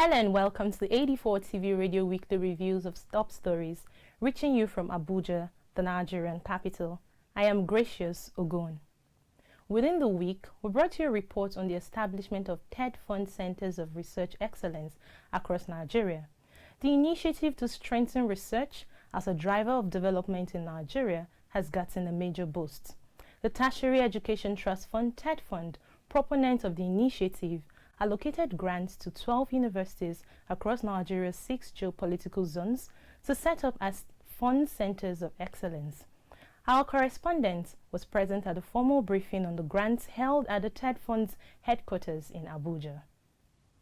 Hello and welcome to the AD4TVRadio weekly reviews of top stories, reaching you from Abuja, the Nigerian capital. I am Gracious Ogun. Within the week, we brought you a report on the establishment of TED Fund Centers of Research Excellence across Nigeria. The initiative to strengthen research as a driver of development in Nigeria has gotten a major boost. The Tertiary Education Trust Fund, TED Fund, proponent of the initiative, allocated grants to 12 universities across Nigeria's 6 geopolitical zones to set up as fund centers of excellence. Our correspondent was present at a formal briefing on the grants held at the TED Fund's headquarters in Abuja.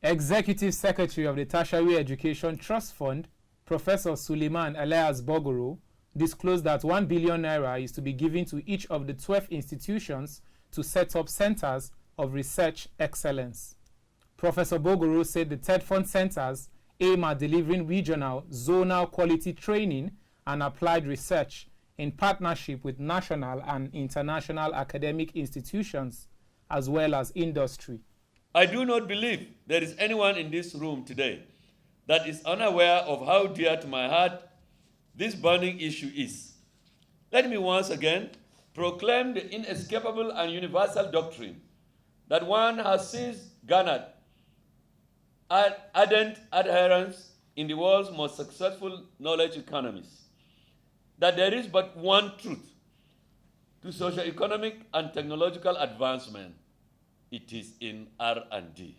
Executive Secretary of the Tertiary Education Trust Fund, Professor Suleiman Elias Bogoro, disclosed that 1 billion naira is to be given to each of the 12 institutions to set up centers of research excellence. Professor Bogoro said the TED Fund centers aim at delivering regional, zonal quality training and applied research in partnership with national and international academic institutions, as well as industry. I do not believe there is anyone in this room today that is unaware of how dear to my heart this burning issue is. Let me once again proclaim the inescapable and universal doctrine that one has since garnered ardent adherents in the world's most successful knowledge economies, that there is but one truth to socio-economic and technological advancement. It is in R&D.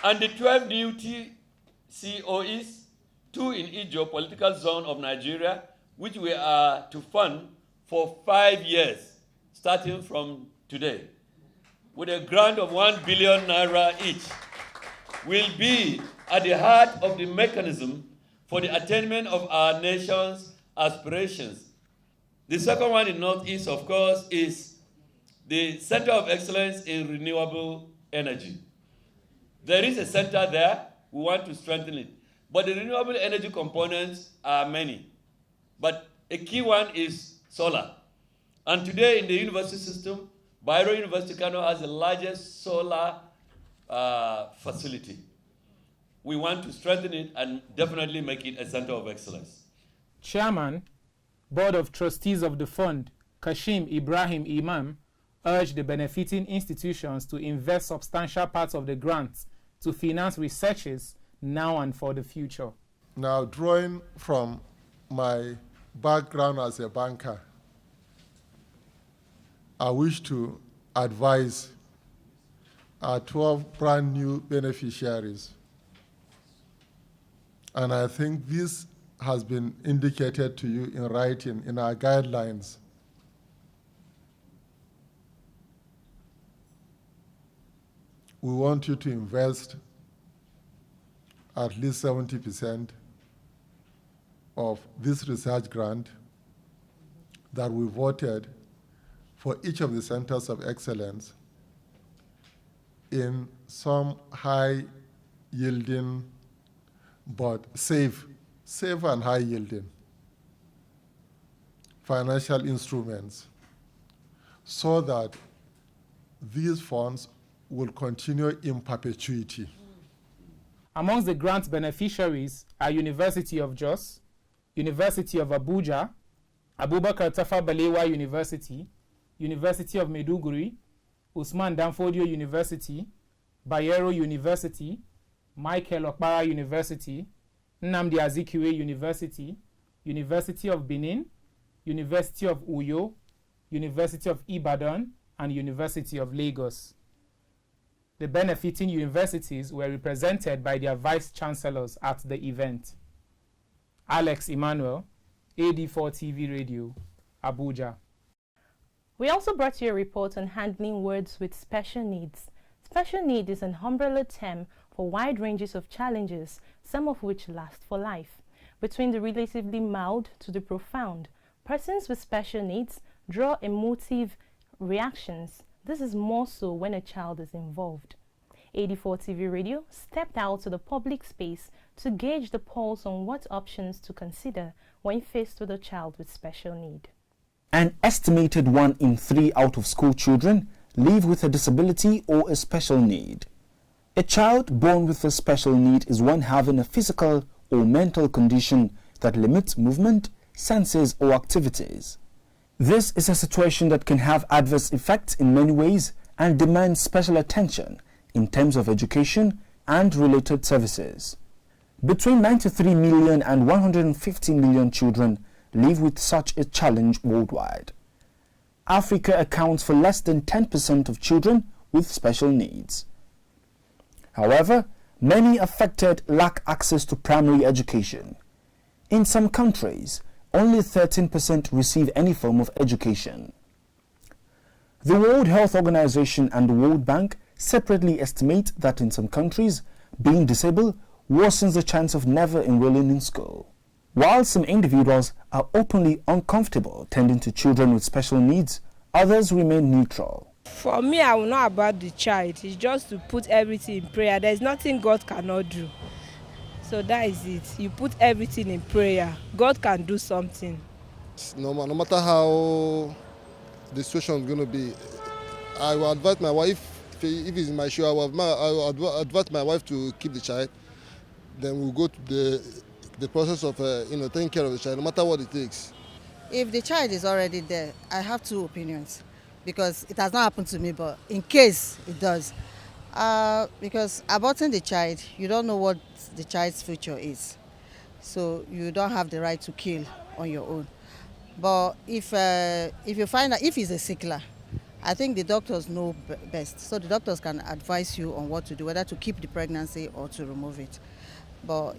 And the 12 new TCOEs, 2 in each geopolitical zone of Nigeria, which we are to fund for 5 years, starting from today, with a grant of 1 billion naira each, will be at the heart of the mechanism for the attainment of our nation's aspirations. The second one in Northeast, of course, is the Center of Excellence in Renewable Energy. There is a center there. We want to strengthen it. But the renewable energy components are many. But a key one is solar. And today in the university system, Bayero University Kano has the largest solar facility. We want to strengthen it and definitely make it a center of excellence. Chairman, Board of Trustees of the Fund, Kashim Ibrahim Imam, urged the benefiting institutions to invest substantial parts of the grants to finance researches now and for the future. Now, drawing from my background as a banker, I wish to advise our 12 brand new beneficiaries. And I think this has been indicated to you in writing in our guidelines. We want you to invest at least 70% of this research grant that we voted for each of the centers of excellence in some high-yielding but safe and high-yielding financial instruments so that these funds will continue in perpetuity. Amongst the grant beneficiaries are University of Jos, University of Abuja, Abubakar Tafawa Balewa University, University of Maiduguri, Usman Danfodio University, Bayero University, Michael Okpara University, Nnamdi Azikiwe University, University of Benin, University of Uyo, University of Ibadan, and University of Lagos. The benefiting universities were represented by their vice-chancellors at the event. Alex Emmanuel, AD4TVRadio, Abuja. We also brought you a report on handling words with special needs. Special need is an umbrella term for wide ranges of challenges, some of which last for life. Between the relatively mild to the profound, persons with special needs draw emotive reactions. This is more so when a child is involved. AD4TVRadio stepped out to the public space to gauge the pulse on what options to consider when faced with a child with special need. An estimated 1 in 3 out-of-school children live with a disability or a special need. A child born with a special need is one having a physical or mental condition that limits movement, senses, or activities. This is a situation that can have adverse effects in many ways and demands special attention in terms of education and related services. Between 93 million and 150 million children live with such a challenge worldwide. Africa accounts for less than 10% of children with special needs. However, many affected lack access to primary education. In some countries, only 13% receive any form of education. The World Health Organization and the World Bank separately estimate that in some countries, being disabled worsens the chance of never enrolling in school. While some individuals are openly uncomfortable tending to children with special needs, others remain neutral. For me, I will know about the child. It's just to put everything in prayer. There's nothing God cannot do. So that is it. You put everything in prayer. God can do something. No matter how the situation is going to be, I will advise my wife, if it's in my shoe, I will advise my wife to keep the child. Then we'll go to the process of taking care of the child, no matter what it takes. If the child is already there, I have two opinions, because it has not happened to me, but in case it does. Because aborting the child, you don't know what the child's future is. So you don't have the right to kill on your own. But if you find out if he's a sickler, I think the doctors know best. So the doctors can advise you on what to do, whether to keep the pregnancy or to remove it. But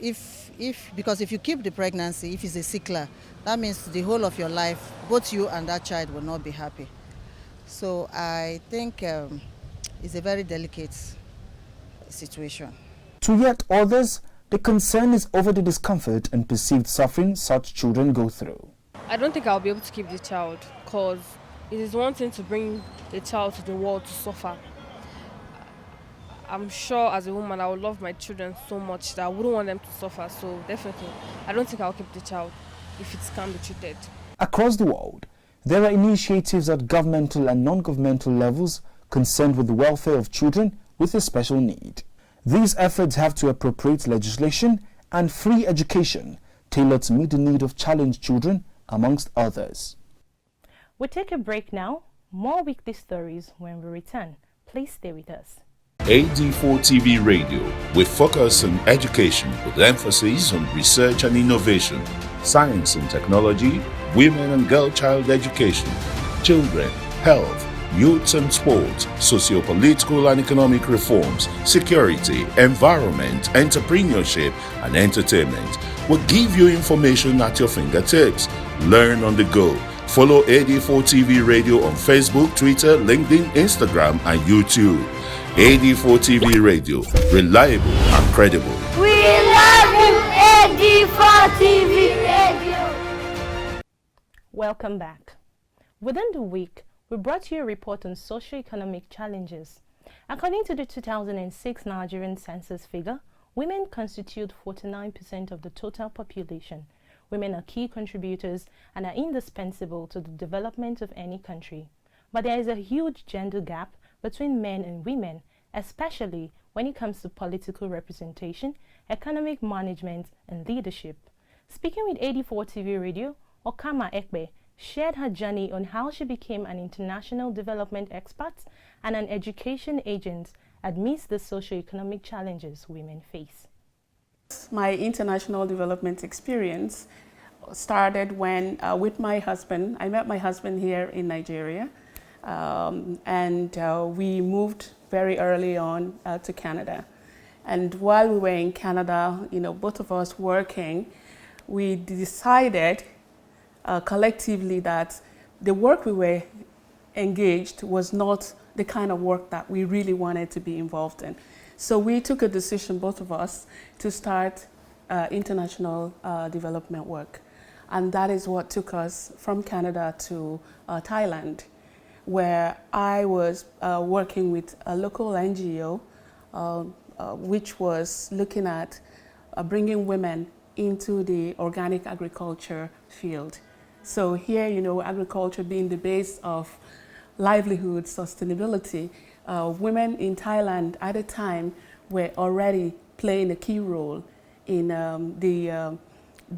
because if you keep the pregnancy, if it's a sickler, that means the whole of your life, both you and that child will not be happy. So I think it's a very delicate situation. To yet others, the concern is over the discomfort and perceived suffering such children go through. I don't think I'll be able to keep the child, because it is one thing to bring the child to the world to suffer. I'm sure as a woman I would love my children so much that I wouldn't want them to suffer, so definitely I don't think I'll keep the child if it can be treated. Across the world, there are initiatives at governmental and non-governmental levels concerned with the welfare of children with a special need. These efforts have to appropriate legislation and free education tailored to meet the need of challenged children, amongst others. We'll take a break now. More weekly stories when we return. Please stay with us. AD4TVRadio, we focus on education with emphasis on research and innovation, science and technology, women and girl-child education, children, health, youth and sports, socio-political and economic reforms, security, environment, entrepreneurship, and entertainment. We'll give you information at your fingertips. Learn on the go. Follow AD4TVRadio on Facebook, Twitter, LinkedIn, Instagram, and YouTube. AD4TVRadio, reliable and credible. We love you, AD4TVRadio. Welcome back. Within the week, we brought you a report on socio-economic challenges. According to the 2006 Nigerian census figure, women constitute 49% of the total population. Women are key contributors and are indispensable to the development of any country. But there is a huge gender gap between men and women, especially when it comes to political representation, economic management, and leadership. Speaking with AD4TVRadio, Okama Ekpe shared her journey on how she became an international development expert and an education agent amidst the socio-economic challenges women face. My international development experience started when, with my husband, I met my husband here in Nigeria, and we moved very early on to Canada. And while we were in Canada, both of us working, we decided collectively that the work we were engaged was not the kind of work that we really wanted to be involved in. So we took a decision, both of us, to start international development work. And that is what took us from Canada to Thailand, where I was working with a local NGO, which was looking at bringing women into the organic agriculture field. So here, agriculture being the base of livelihood, sustainability, women in Thailand at the time were already playing a key role in the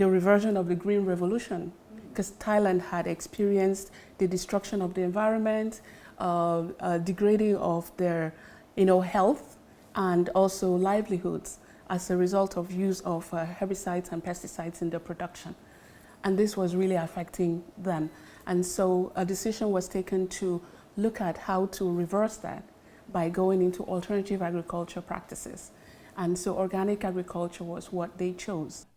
reversion of the Green Revolution, because Thailand had experienced the destruction of the environment, degrading of their health and also livelihoods as a result of use of herbicides and pesticides in their production. And this was really affecting them. And so a decision was taken to look at how to reverse that by going into alternative agriculture practices. And so organic agriculture was what they chose.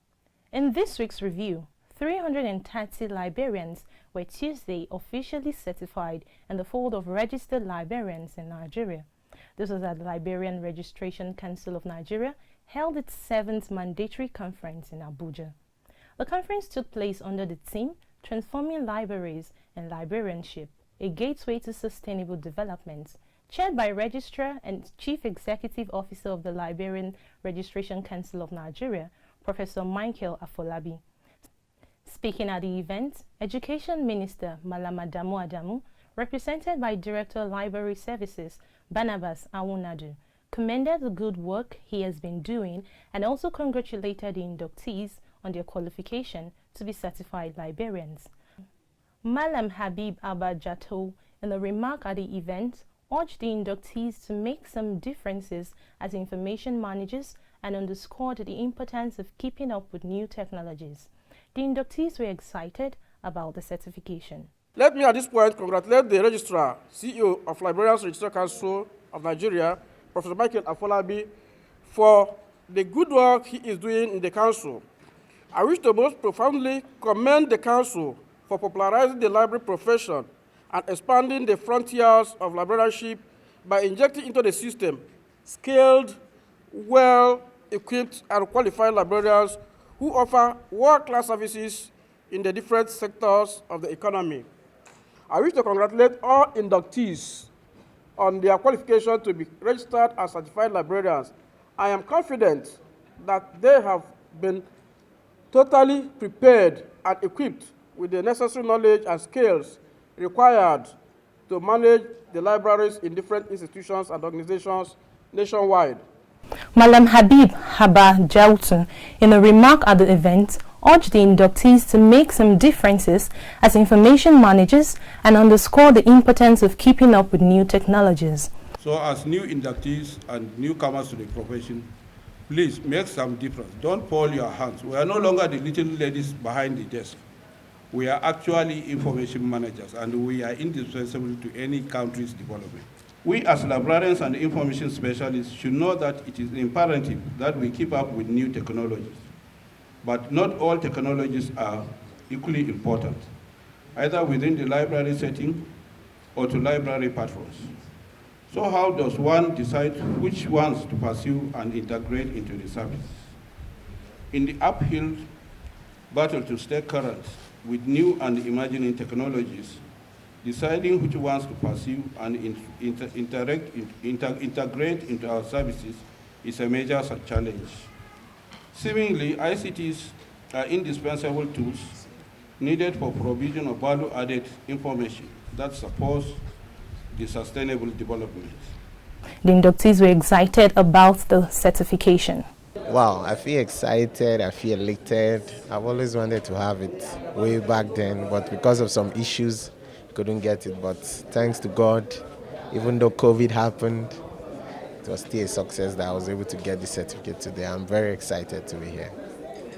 In this week's review, 330 librarians were Tuesday officially certified in the fold of registered librarians in Nigeria. This was at the Librarian Registration Council of Nigeria held its 7th mandatory conference in Abuja. The conference took place under the theme Transforming Libraries and Librarianship, a Gateway to Sustainable Development, chaired by Registrar and Chief Executive Officer of the Librarian Registration Council of Nigeria, Professor Michael Afolabi. Speaking at the event, Education Minister Malam Adamu Adamu, represented by Director of Library Services Barnabas Awunadu, commended the good work he has been doing and also congratulated the inductees on their qualification to be certified librarians. Malam Habib Abba Jato, in a remark at the event, urged the inductees to make some differences as information managers and underscored the importance of keeping up with new technologies. The inductees were excited about the certification. Let me at this point congratulate the Registrar, CEO of Librarians Registrar Council of Nigeria, Professor Michael Afolabi, for the good work he is doing in the Council. I wish to most profoundly commend the Council for popularizing the library profession and expanding the frontiers of librarianship by injecting into the system skilled, well-equipped and qualified librarians who offer world-class services in the different sectors of the economy. I wish to congratulate all inductees on their qualification to be registered as certified librarians. I am confident that they have been totally prepared and equipped with the necessary knowledge and skills required to manage the libraries in different institutions and organizations nationwide. Malam Habib Haba Jautun, in a remark at the event, urged the inductees to make some differences as information managers and underscore the importance of keeping up with new technologies. So as new inductees and newcomers to the profession, please make some difference. Don't fold your hands. We are no longer the little ladies behind the desk. We are actually information managers, and we are indispensable to any country's development. We as librarians and information specialists should know that it is imperative that we keep up with new technologies. But not all technologies are equally important, either within the library setting or to library patrons. So how does one decide which ones to pursue and integrate into the service? In the uphill battle to stay current with new and emerging technologies, deciding which ones to pursue and integrate into our services is a major challenge. Seemingly, ICTs are indispensable tools needed for provision of value-added information that supports the sustainable development. The inductees were excited about the certification. Wow, I feel excited, I feel elated. I've always wanted to have it way back then, but because of some issues, couldn't get it. But thanks to God, even though COVID happened, it was still a success that I was able to get the certificate today. I'm very excited to be here.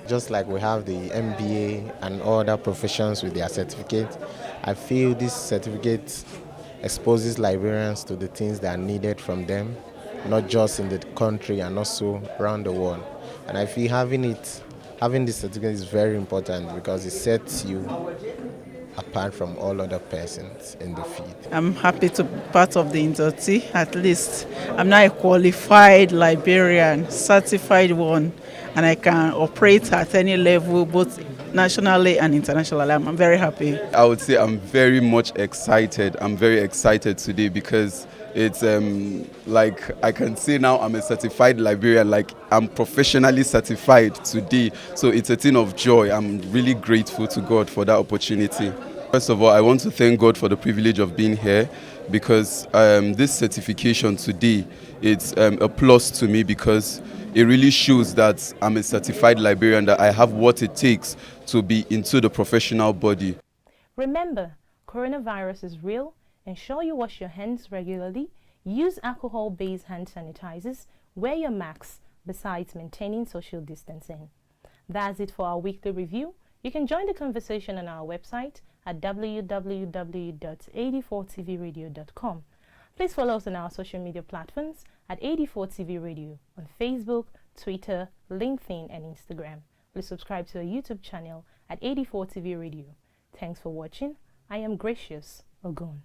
Just like we have the MBA and other professions with their certificate, I feel this certificate exposes librarians to the things that are needed from them, not just in the country and also around the world. And I feel having this certificate is very important because it sets you apart from all other persons in the field. I'm happy to be part of the inductee. At least I'm now a qualified librarian, certified one, and I can operate at any level, both nationally and internationally. I'm very happy. I would say I'm very much excited. I'm very excited today because it's like I can say now I'm a certified librarian, like I'm professionally certified today. So it's a thing of joy. I'm really grateful to God for that opportunity. First of all, I want to thank God for the privilege of being here, because this certification today, it's a plus to me, because it really shows that I'm a certified librarian, that I have what it takes to be into the professional body. Remember, coronavirus is real. Ensure you wash your hands regularly, use alcohol-based hand sanitizers, wear your masks, besides maintaining social distancing. That's it for our weekly review. You can join the conversation on our website at www.AD4TVRadio.com. Please follow us on our social media platforms at AD4TVRadio on Facebook, Twitter, LinkedIn, and Instagram. Please subscribe to our YouTube channel at AD4TVRadio. Thanks for watching. I am Gracious Ogun.